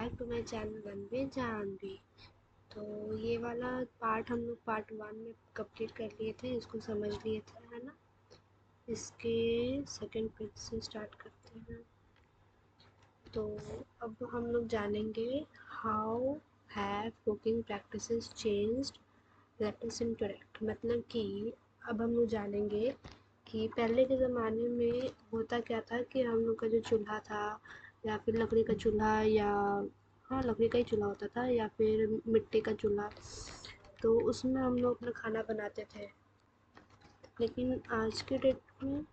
Back to my channel Ranbir Janvi. तो ये वाला पार्ट हम लोग पार्ट 1 में कंप्लीट कर लिए थे, इसको समझ लिए थे, है ना। इसके सेकंड पेज से स्टार्ट करते हैं। तो अब हम लोग जानेंगे how have cooking practices changed let us interact. मतलब कि अब हम लोग जानेंगे कि पहले के ज़माने में होता क्या था कि हम लोग का जो चूल्हा था या फिर लकड़ी का चूल्हा या हाँ लकड़ी का ही चूल्हा होता था या फिर मिट्टी का चूल्हा, तो उसमें हम लोग अपना खाना बनाते थे। लेकिन आज के डेट में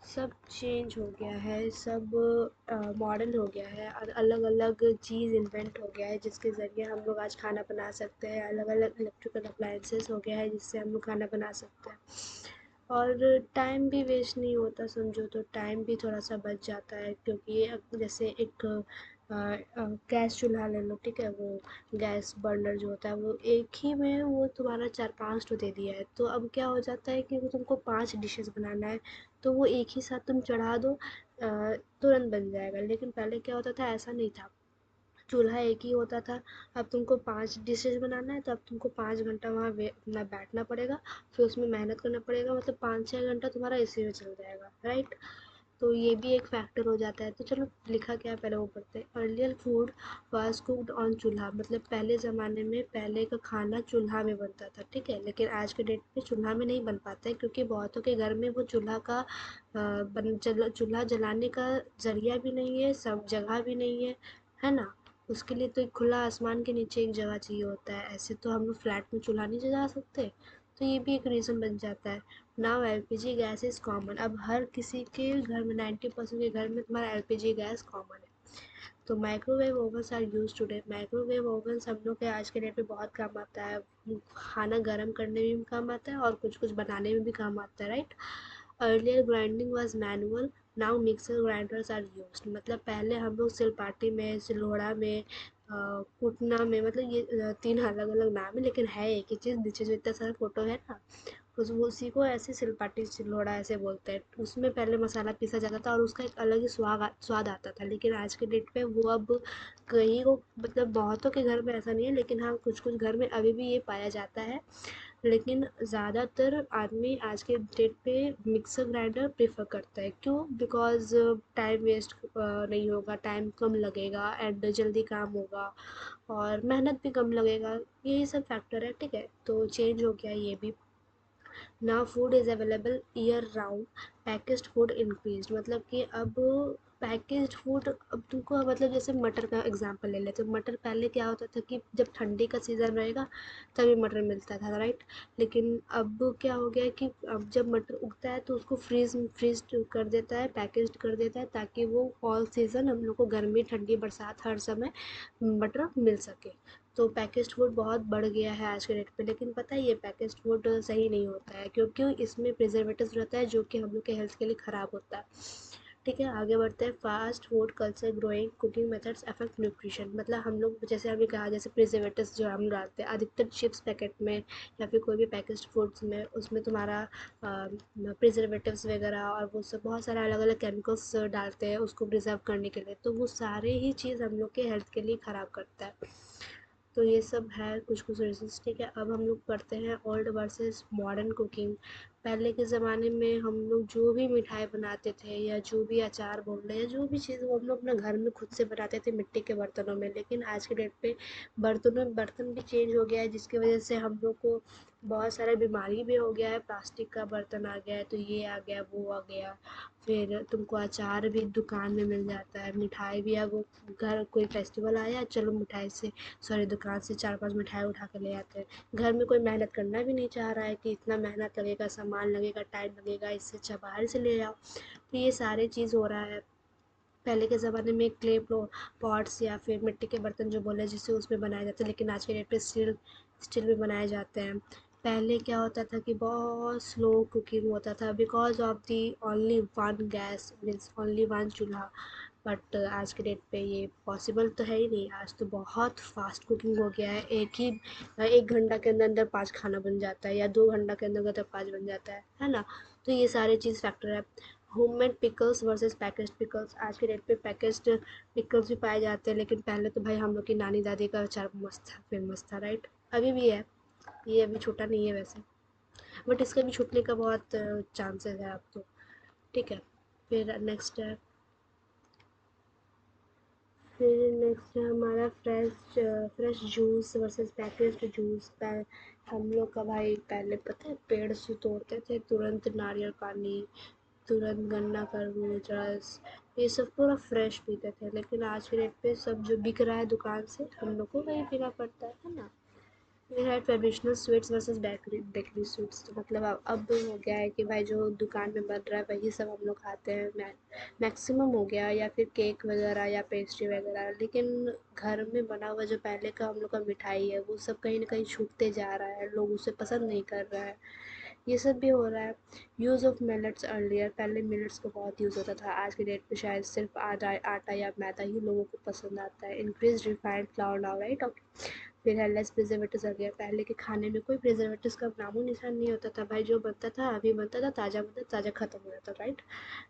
सब चेंज हो गया है, सब मॉडर्न हो गया है और अलग अलग चीज़ इन्वेंट हो गया है जिसके ज़रिए हम लोग आज खाना बना सकते हैं। अलग अलग इलेक्ट्रिकल अप्लायंसेस हो गया है जिससे हम लोग खाना बना सकते हैं और टाइम भी वेस्ट नहीं होता। समझो तो टाइम भी थोड़ा सा बच जाता है, क्योंकि जैसे एक गैस चूल्हा ले लो, ठीक है, वो गैस बर्नर जो होता है वो एक ही में वो तुम्हारा 4-5 तो दे दिया है। तो अब क्या हो जाता है कि वो तुमको 5 डिशेस बनाना है तो वो एक ही साथ तुम चढ़ा दो, तुरंत बन जाएगा। लेकिन पहले क्या होता था, ऐसा नहीं था, चूल्हा एक ही होता था। अब तुमको 5 डिशेस बनाना है तो अब तुमको 5 घंटा वहाँ अपना बैठना पड़ेगा, फिर उसमें मेहनत करना पड़ेगा, मतलब 5-6 घंटा तुम्हारा इसी में चल जाएगा, राइट। तो ये भी एक फैक्टर हो जाता है। तो चलो लिखा क्या है पहले वो पढ़ते हैं। Earlier food was cooked on चूल्हा, मतलब पहले ज़माने में पहले का खाना चूल्हा में बनता था, ठीक है। लेकिन आज के डेट पे चूल्हा में नहीं बन पाता है, क्योंकि बहुतों के घर में वो चूल्हा का चूल्हा जलाने का ज़रिया भी नहीं है, सब जगह भी नहीं है ना। उसके लिए तो एक खुला आसमान के नीचे एक जगह चाहिए होता है। ऐसे तो हम लोग फ्लैट में चूल्हा नहीं जला सकते, तो ये भी एक रीज़न बन जाता है। Now LPG gas is common, अब हर किसी के घर में 90% के घर में तुम्हारा एलपीजी गैस कॉमन है। तो microwave ovens are use today, microwave ovens हम लोग के आज के डेट में बहुत काम आता है। खाना गर्म करने में भी काम आता है और कुछ कुछ बनाने में भी काम आता है, right. Earlier grinding was manual, now mixer grinders are used, मतलब पहले हम लोग सिलपाटी में, सिलौड़ा में, कुटना में, मतलब ये 3 अलग अलग नाम है लेकिन है एक ही चीज़। नीचे जो इतना सारा फोटो है ना, उसी को ऐसे सिलपाटी सिलौड़ा ऐसे बोलते हैं। उसमें पहले मसाला पीसा जाता था और उसका एक अलग ही स्वाद आता था। लेकिन आज के डेट पे वो अब कहीं को, मतलब बहुतों के घर में ऐसा नहीं है, लेकिन हाँ कुछ कुछ घर में अभी भी ये पाया जाता है। लेकिन ज़्यादातर आदमी आज के डेट पे मिक्सर ग्राइंडर प्रेफर करता है। क्यों? बिकॉज़ टाइम वेस्ट नहीं होगा, टाइम कम लगेगा एंड जल्दी काम होगा और मेहनत भी कम लगेगा। यही सब फैक्टर है, ठीक है। तो चेंज हो गया ये भी। Now food is available year round, packaged food increased, मतलब कि अब पैकेज्ड फूड, अब तुमको मतलब जैसे मटर का एग्जांपल ले लेते हैं। मटर पहले क्या होता था कि जब ठंडी का सीज़न रहेगा तभी मटर मिलता था, राइट। लेकिन अब क्या हो गया है कि अब जब मटर उगता है तो उसको फ्रीज कर देता है, पैकेज्ड कर देता है, ताकि वो ऑल सीज़न हम लोग को गर्मी ठंडी बरसात हर समय मटर मिल सके। तो पैकेज्ड फूड बहुत बढ़ गया है आज के डेट पे। लेकिन पता है ये पैकेज्ड फूड सही नहीं होता है, क्योंकि इसमें प्रिजर्वेटिव्स रहता है जो कि हम लोग के हेल्थ के लिए ख़राब होता है, ठीक है। आगे बढ़ते हैं। Fast food culture growing, cooking methods affect nutrition, मतलब हम लोग जैसे अभी कहा, जैसे प्रिजर्वेटिव्स जो हम डालते हैं अधिकतर चिप्स पैकेट में या फिर कोई भी पैकेज्ड फूड्स में, उसमें तुम्हारा प्रिजर्वेटिव्स वगैरह और वो सब बहुत सारा अलग अलग केमिकल्स डालते हैं उसको प्रिजर्व करने के लिए। तो वो सारे ही चीज़ हम लोग के हेल्थ के लिए ख़राब करता है। तो ये सब है कुछ कुछ रीजंस, ठीक है। अब हम लोग पढ़ते हैं ओल्ड वर्सेस मॉडर्न कुकिंग। पहले के ज़माने में हम लोग जो भी मिठाई बनाते थे या जो भी अचार बोल रहे हैं, जो भी चीज़ वो हम लोग अपना घर में खुद से बनाते थे मिट्टी के बर्तनों में। लेकिन आज के डेट पे बर्तन भी चेंज हो गया है, जिसकी वजह से हम लोग को बहुत सारा बीमारी भी हो गया है। प्लास्टिक का बर्तन आ गया है, तो ये आ गया वो आ गया। फिर तुमको अचार भी दुकान में मिल जाता है, मिठाई भी। अब घर कोई फेस्टिवल आया, चलो मिठाई से, सॉरी, दुकान से 4-5 मिठाई उठा के ले आते हैं। घर में कोई मेहनत करना भी नहीं चाह रहा है कि इतना मेहनत लगेगा, सामान लगेगा, टाइम लगेगा, इससे अच्छा बाहर से ले आओ। तो ये सारे चीज़ हो रहा है। पहले के ज़माने में क्ले पॉट्स या फिर मिट्टी के बर्तन जो बोले जिससे उसमें बनाए जाते हैं, लेकिन आज के डेट पे स्टील में बनाए जाते हैं। पहले क्या होता था कि बहुत स्लो कुकिंग होता था because of the only one gas, means only one चूल्हा। बट आज के डेट पे ये पॉसिबल तो है ही नहीं। आज तो बहुत फास्ट कुकिंग हो गया है। एक घंटा के अंदर अंदर 5 खाना बन जाता है या 2 घंटा के अंदर अंदर 5 बन जाता है ना। तो ये सारे चीज़ फैक्टर है। Homemade pickles versus packaged pickles. आज के डेट पे पैकेज्ड पिकल्स भी पाए जाते हैं, लेकिन पहले तो भाई हम लोग की नानी दादी का अचार मस्त था, फेमस था, राइट। अभी भी है, ये अभी छूटा नहीं है वैसे, बट इसका भी छूटने का बहुत चांसेस है अब तो। ठीक है, फिर नेक्स्ट है, हमारा fresh juice versus packaged juice. हम लोग का भाई पहले पता है पेड़ से तोड़ते थे, तुरंत नारियल पानी, तुरंत गन्ना तरबूज रस, ये सब पूरा फ्रेश पीते थे। लेकिन आज के डेट पे सब जो बिक रहा है दुकान से, हम लोग को वही पीना पड़ता है ना। फिर है traditional sweets versus bakery bakery sweets. तो मतलब अब हो गया है कि भाई जो दुकान में बन रहा है वही सब हम लोग खाते हैं, मैक्सिमम हो गया, या फिर केक वगैरह या पेस्ट्री वगैरह। लेकिन घर में बना हुआ जो पहले का हम लोग का मिठाई है वो सब कहीं ना कहीं छूटते जा रहा है, लोग उसे पसंद नहीं कर रहा है, ये सब भी हो रहा है। यूज़ ऑफ मिलेट्स अर्लियर, पहले मिलेट्स का बहुत यूज़ होता था, आज के डेट पे शायद सिर्फ आटा आटा या मैदा ही लोगों को पसंद आता है। Increase refined flour now, right, okay. फिर है लेस प्रिजर्वेटिव्स आ गया, पहले के खाने में कोई प्रिजर्वेटिव्स का नामो निशान नहीं होता था भाई, जो बनता था अभी बनता था, ताज़ा बनता ताज़ा ख़त्म हो जाता, राइट।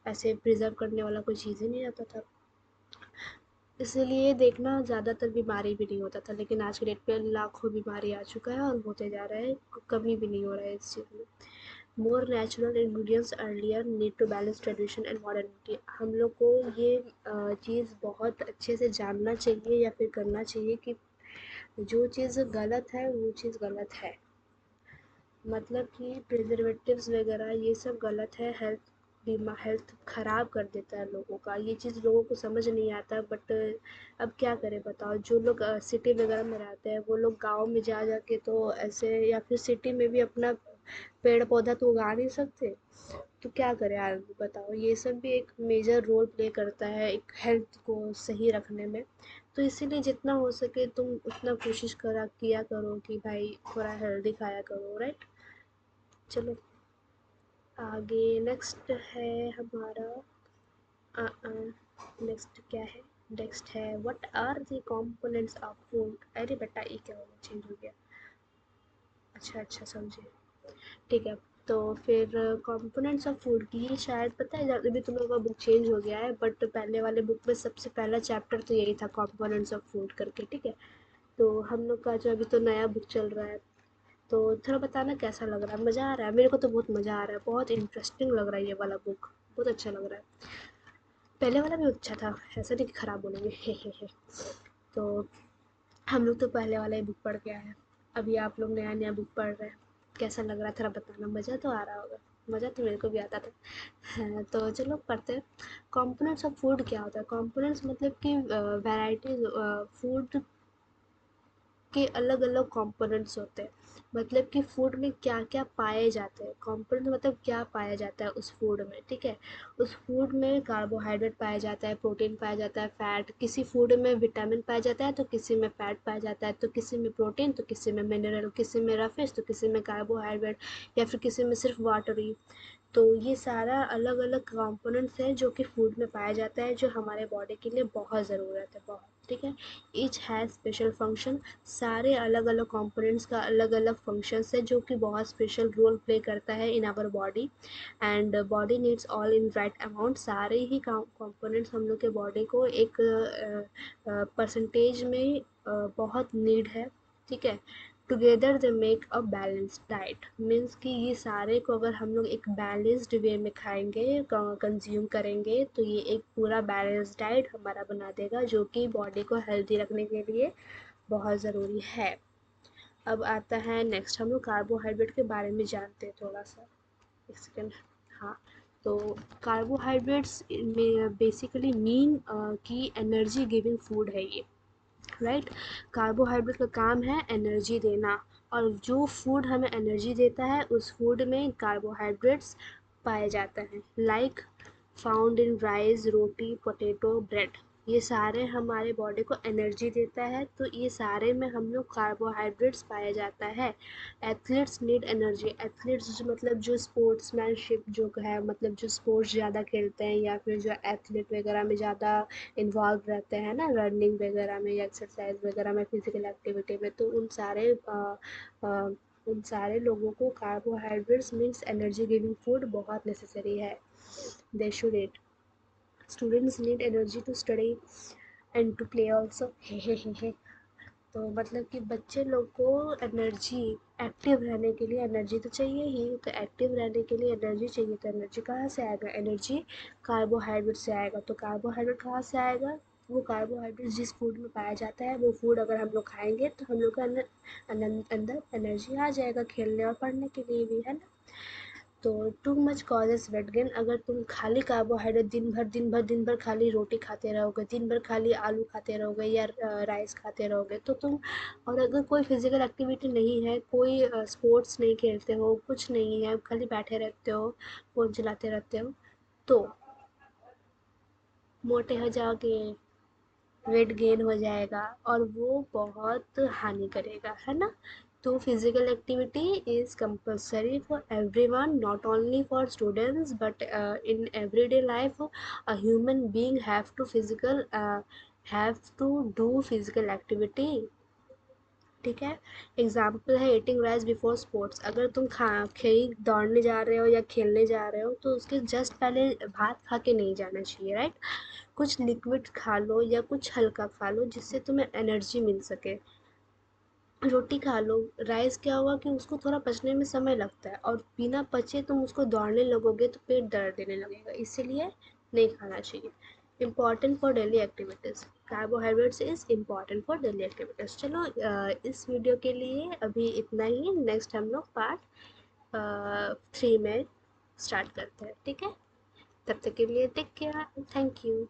ऐसे प्रिजर्व करने वाला कोई चीज़ ही नहीं आता था, इसीलिए देखना ज़्यादातर बीमारी भी नहीं होता था। लेकिन आज के डेट पे लाखों बीमारी आ चुका है और होते जा रहा है, कमी भी नहीं हो रहा है इस चीज़ में। More natural ingredients earlier need to balance tradition and modernity. हम लोग को ये चीज़ बहुत अच्छे से जानना चाहिए या फिर करना चाहिए कि जो चीज़ गलत है वो चीज़ गलत है, मतलब कि प्रिजर्वेटिव्स वगैरह ये सब गलत है, हेल्थ ख़राब कर देता है लोगों का, ये चीज़ लोगों को समझ नहीं आता। बट अब क्या करें बताओ, जो लोग सिटी वगैरह में रहते हैं वो लोग गांव में जा जा के तो ऐसे, या फिर सिटी में भी अपना पेड़ पौधा तो उगा नहीं सकते, तो क्या करें यार बताओ। ये सब भी एक मेजर रोल प्ले करता है एक हेल्थ को सही रखने में। तो इसीलिए जितना हो सके तुम उतना कोशिश करा किया करो कि भाई थोड़ा हेल्दी खाया करो, राइट। चलो आगे नेक्स्ट है हमारा, नेक्स्ट क्या है, नेक्स्ट है what are the components of food. अरे बेटा ये क्या हो गया, चेंज हो गया, अच्छा अच्छा समझे, ठीक है। तो फिर कंपोनेंट्स ऑफ फूड की ये शायद पता है, अभी तुम लोगों का बुक चेंज हो गया है, बट पहले वाले बुक में सबसे पहला चैप्टर तो यही था, कंपोनेंट्स ऑफ फूड करके, ठीक है। तो हम लोग का जो अभी तो नया बुक चल रहा है, तो थोड़ा बताना कैसा लग रहा है, मज़ा आ रहा है, मेरे को तो बहुत मज़ा आ रहा है, बहुत इंटरेस्टिंग लग रहा है ये वाला बुक, बहुत अच्छा लग रहा है। पहले वाला भी अच्छा था, ऐसा नहीं कि ख़राब बोलेंगे हे। तो हम लोग तो पहले वाला ही बुक पढ़ के आए हैं, अभी आप लोग नया नया बुक पढ़ रहे हैं, कैसा लग रहा है थोड़ा बताना, मज़ा तो आ रहा होगा। मज़ा तो मेरे को भी आता था। हाँ, तो चलो पढ़ते हैं। कंपोनेंट्स ऑफ फूड क्या होता है, कंपोनेंट्स मतलब कि वैराइटीज, फूड के अलग अलग कंपोनेंट्स होते हैं, मतलब कि फूड में क्या क्या पाए जाते हैं, कंपोनेंट मतलब क्या पाया जाता है उस फूड में, ठीक है। उस फूड में कार्बोहाइड्रेट पाया जाता है, प्रोटीन पाया जाता है, फैट, किसी फूड में विटामिन पाया जाता है तो किसी में फैट पाया जाता है, तो किसी में प्रोटीन तो किसी में मिनरल, किसी में रफेज तो किसी में कार्बोहाइड्रेट, या फिर किसी में सिर्फ वाटर ही। तो ये सारा अलग अलग कंपोनेंट्स हैं जो कि फूड में पाया जाता है, जो हमारे बॉडी के लिए बहुत ज़रूरत है, बहुत, ठीक है। ईच हैज़ स्पेशल फंक्शन, सारे अलग अलग कंपोनेंट्स का अलग अलग फंक्शंस है जो कि बहुत स्पेशल रोल प्ले करता है in our body, and body needs all in right amount. सारे ही कंपोनेंट्स हम लोग के बॉडी को एक परसेंटेज में बहुत नीड है, ठीक है। Together they make a balanced diet, means कि ये सारे को अगर हम लोग एक बैलेंस्ड वे में खाएंगे, कंज्यूम करेंगे, तो ये एक पूरा बैलेंस्ड डाइट हमारा बना देगा, जो कि बॉडी को हेल्दी रखने के लिए बहुत ज़रूरी है। अब आता है नेक्स्ट, हम लोग कार्बोहाइड्रेट के बारे में जानते हैं थोड़ा सा, एक सेकेंड। हाँ, तो कार्बोहाइड्रेट्स में बेसिकली मीन कि एनर्जी गिविंग फूड है ये, राइट। कार्बोहाइड्रेट का काम है एनर्जी देना, और जो फूड हमें एनर्जी देता है उस फूड में कार्बोहाइड्रेट्स पाए जाते हैं, like found in rice, roti, potato, bread. ये सारे हमारे बॉडी को एनर्जी देता है, तो ये सारे में हम लोग कार्बोहाइड्रेट्स पाया जाता है। एथलीट्स नीड एनर्जी, एथलीट्स मतलब जो स्पोर्ट्समैनशिप जो है, मतलब जो स्पोर्ट्स ज़्यादा खेलते हैं या फिर जो एथलीट वगैरह में ज़्यादा इन्वॉल्व रहते हैं ना, रनिंग वगैरह में या एक्सरसाइज वगैरह में, फिजिकल एक्टिविटी में, तो उन सारे लोगों को carbohydrates means energy giving food बहुत नेसेसरी है। They should eat. Students need energy to study and to play also. Hey. तो मतलब कि बच्चे लोग को एनर्जी, एक्टिव रहने के लिए एनर्जी तो चाहिए ही। तो एक्टिव रहने के लिए एनर्जी चाहिए, तो एनर्जी कहाँ से आएगा? एनर्जी कार्बोहाइड्रेट से आएगा। तो कार्बोहाइड्रेट कहाँ से आएगा? वो कार्बोहाइड्रेट जिस फूड में पाया जाता है, वो फूड अगर हम लोग खाएंगे तो हम लोग के अंदर एनर्जी आ जाएगा खेलने और पढ़ने के लिए भी, है ना। तो too much causes weight gain. अगर तुम खाली कार्बोहाइड्रेट दिन भर खाली रोटी खाते रहोगे, दिन भर खाली आलू खाते रहोगे या राइस खाते रहोगे, तो तुम, और अगर कोई फिजिकल एक्टिविटी नहीं है, कोई स्पोर्ट्स नहीं खेलते हो, कुछ नहीं है, खाली बैठे रहते हो, फ़ोन चलाते रहते हो, तो मोटे हो जाओगे, वेट गेन हो जाएगा, और वो बहुत हानि करेगा, है ना। तो physical activity is compulsory for everyone, not only for students but in everyday life a human being have to do physical activity. ठीक है। एग्जाम्पल है ईटिंग राइस बिफोर स्पोर्ट्स। अगर तुम कहीं दौड़ने जा रहे हो या खेलने जा रहे हो, तो उसके जस्ट पहले भात खा के नहीं जाना चाहिए, राइट। कुछ लिक्विड खा लो या कुछ हल्का खा लो जिससे तुम्हें एनर्जी मिल सके। रोटी खा लो। राइस क्या होगा कि उसको थोड़ा पचने में समय लगता है, और बिना पचे तुम उसको दौड़ने लगोगे तो पेट दर्द देने लगेगा, इसीलिए नहीं खाना चाहिए। Important for daily activities, carbohydrates is important for daily activities. चलो इस वीडियो के लिए अभी इतना ही। नेक्स्ट हम लोग पार्ट 3 में स्टार्ट करते हैं, ठीक है। तब तक के लिए टेक केयर, थैंक यू।